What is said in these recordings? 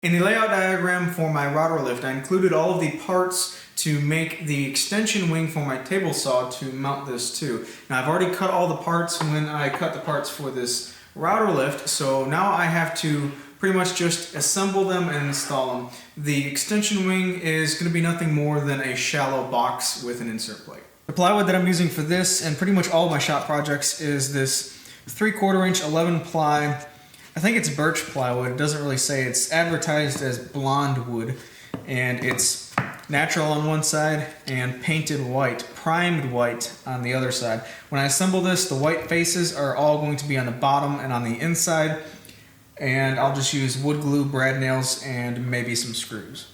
In the layout diagram for my router lift, I included all of the parts to make the extension wing for my table saw to mount this to. Now I've already cut all the parts when I cut the parts for this router lift, so now I have to pretty much just assemble them and install them. The extension wing is going to be nothing more than a shallow box with an insert plate. The plywood that I'm using for this and pretty much all of my shop projects is this 3/4 inch 11 ply. I think it's birch plywood. It doesn't really say. It's advertised as blonde wood, and it's natural on one side and painted white, primed white on the other side. When I assemble this, the white faces are all going to be on the bottom and on the inside, and I'll just use wood glue, brad nails, and maybe some screws.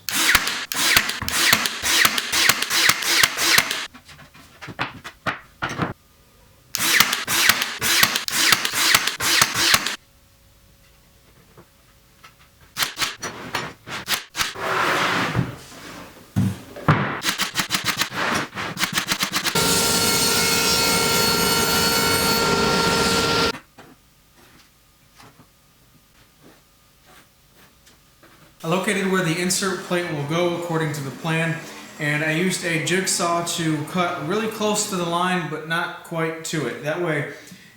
I located where the insert plate will go according to the plan, and I used a jigsaw to cut really close to the line but not quite to it. That way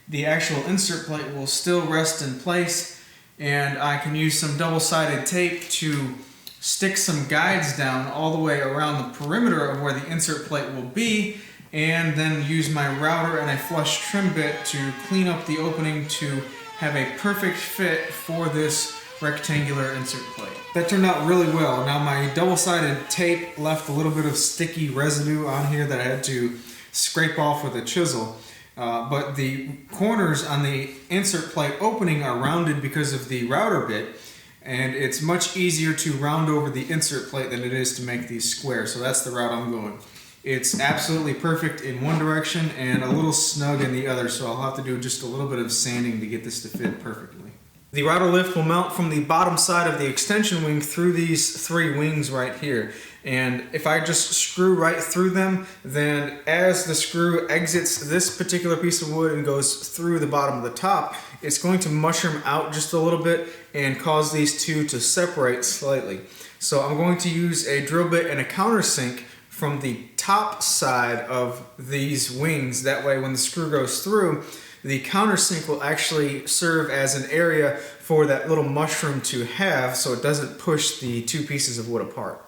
the actual insert plate will still rest in place, and I can use some double-sided tape to stick some guides down all the way around the perimeter of where the insert plate will be, and then use my router and a flush trim bit to clean up the opening to have a perfect fit for this rectangular insert plate. That turned out really well. Now my double-sided tape left a little bit of sticky residue on here that I had to scrape off with a chisel. But the corners on the insert plate opening are rounded because of the router bit, and it's much easier to round over the insert plate than it is to make these square, so that's the route I'm going. It's absolutely perfect in one direction and a little snug in the other, so I'll have to do just a little bit of sanding to get this to fit perfectly. The router lift will mount from the bottom side of the extension wing through these three wings right here. And if I just screw right through them, then as the screw exits this particular piece of wood and goes through the bottom of the top, it's going to mushroom out just a little bit and cause these two to separate slightly. So I'm going to use a drill bit and a countersink from the top side of these wings. That way when the screw goes through, the countersink will actually serve as an area for that little mushroom to have, so it doesn't push the two pieces of wood apart.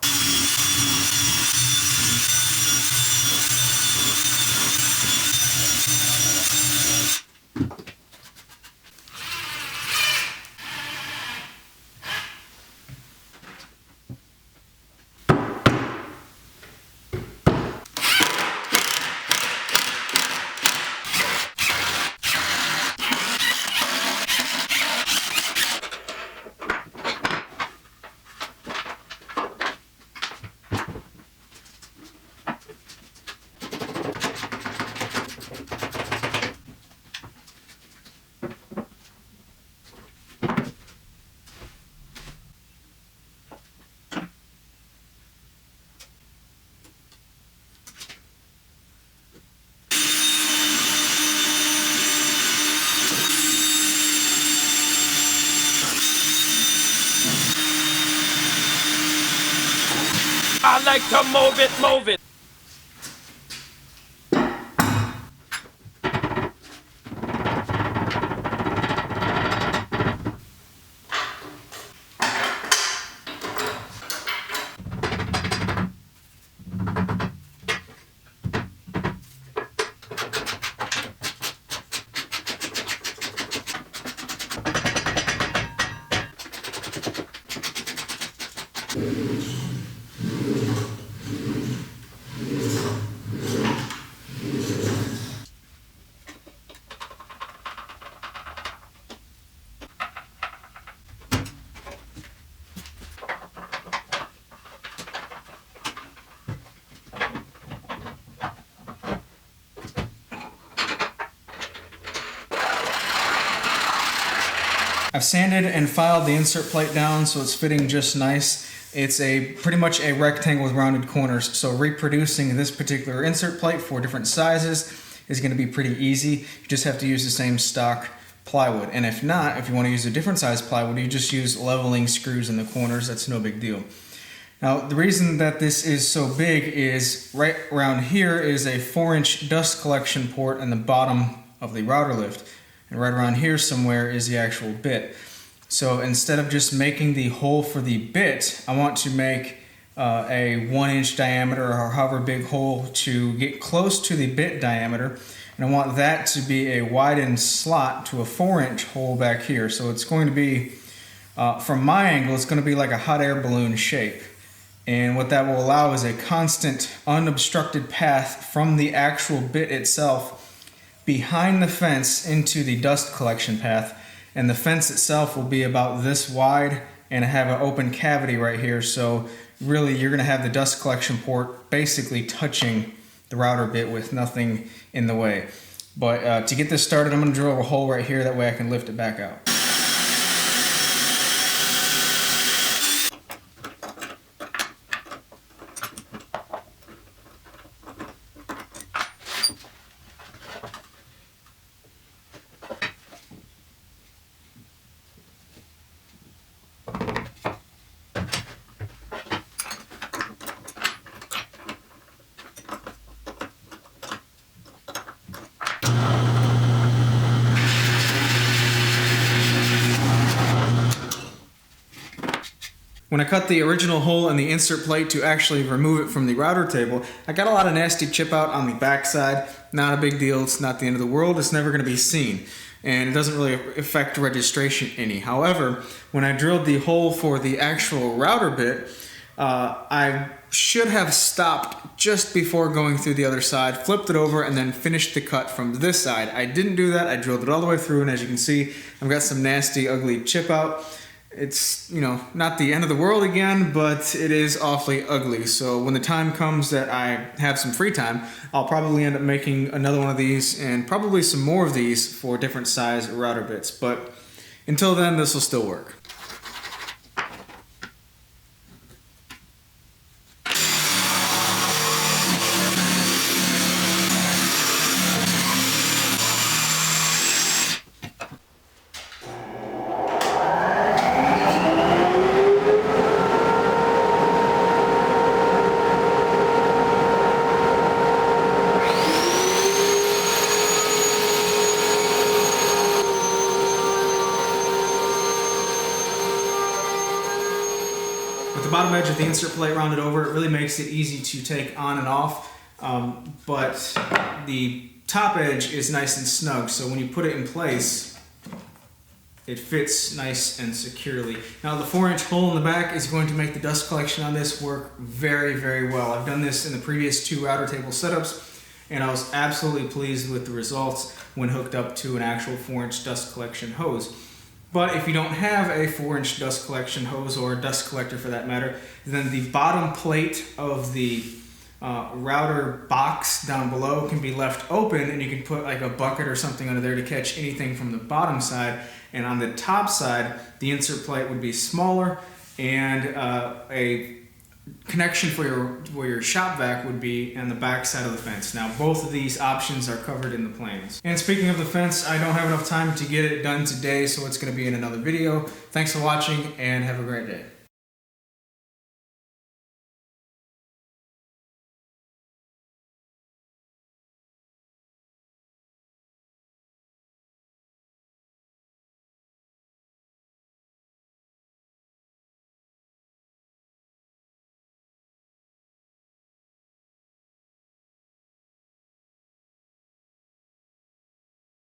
I like to move it, move it. I've sanded and filed the insert plate down so it's fitting just nice. It's pretty much a rectangle with rounded corners, so reproducing this particular insert plate for different sizes is going to be pretty easy. You just have to use the same stock plywood. And if not, if you want to use a different size plywood, you just use leveling screws in the corners. That's no big deal. Now, the reason that this is so big is right around here is a 4-inch dust collection port in the bottom of the router lift. And right around here somewhere is the actual bit. So instead of just making the hole for the bit, I want to make a 1-inch diameter or however big hole to get close to the bit diameter. And I want that to be a widened slot to a 4-inch hole back here. So it's going to be, from my angle, it's going to be like a hot air balloon shape. And what that will allow is a constant unobstructed path from the actual bit itself behind the fence into the dust collection path. And the fence itself will be about this wide and have an open cavity right here. So really you're going to have the dust collection port basically touching the router bit with nothing in the way. But to get this started, I'm going to drill a hole right here. That way I can lift it back out. When I cut the original hole in the insert plate to actually remove it from the router table, I got a lot of nasty chip out on the back side. Not a big deal, it's not the end of the world, it's never going to be seen. And it doesn't really affect registration any. However, when I drilled the hole for the actual router bit, I should have stopped just before going through the other side, flipped it over, and then finished the cut from this side. I didn't do that, I drilled it all the way through, and as you can see, I've got some nasty, ugly chip out. It's, you know, not the end of the world again, but it is awfully ugly. So when the time comes that I have some free time, I'll probably end up making another one of these and probably some more of these for different size router bits. But until then, this will still work. With the bottom edge of the insert plate rounded over, it really makes it easy to take on and off, but the top edge is nice and snug, so when you put it in place, it fits nice and securely. Now the 4-inch hole in the back is going to make the dust collection on this work very, very well. I've done this in the previous 2 router table setups, and I was absolutely pleased with the results when hooked up to an actual 4-inch dust collection hose. But if you don't have a 4-inch dust collection hose, or a dust collector for that matter, then the bottom plate of the router box down below can be left open, and you can put like a bucket or something under there to catch anything from the bottom side. And on the top side, the insert plate would be smaller, and a connection for where your shop vac would be on the back side of the fence. Now both of these options are covered in the plans. And speaking of the fence, I don't have enough time to get it done today, so it's going to be in another video. Thanks for watching and have a great day.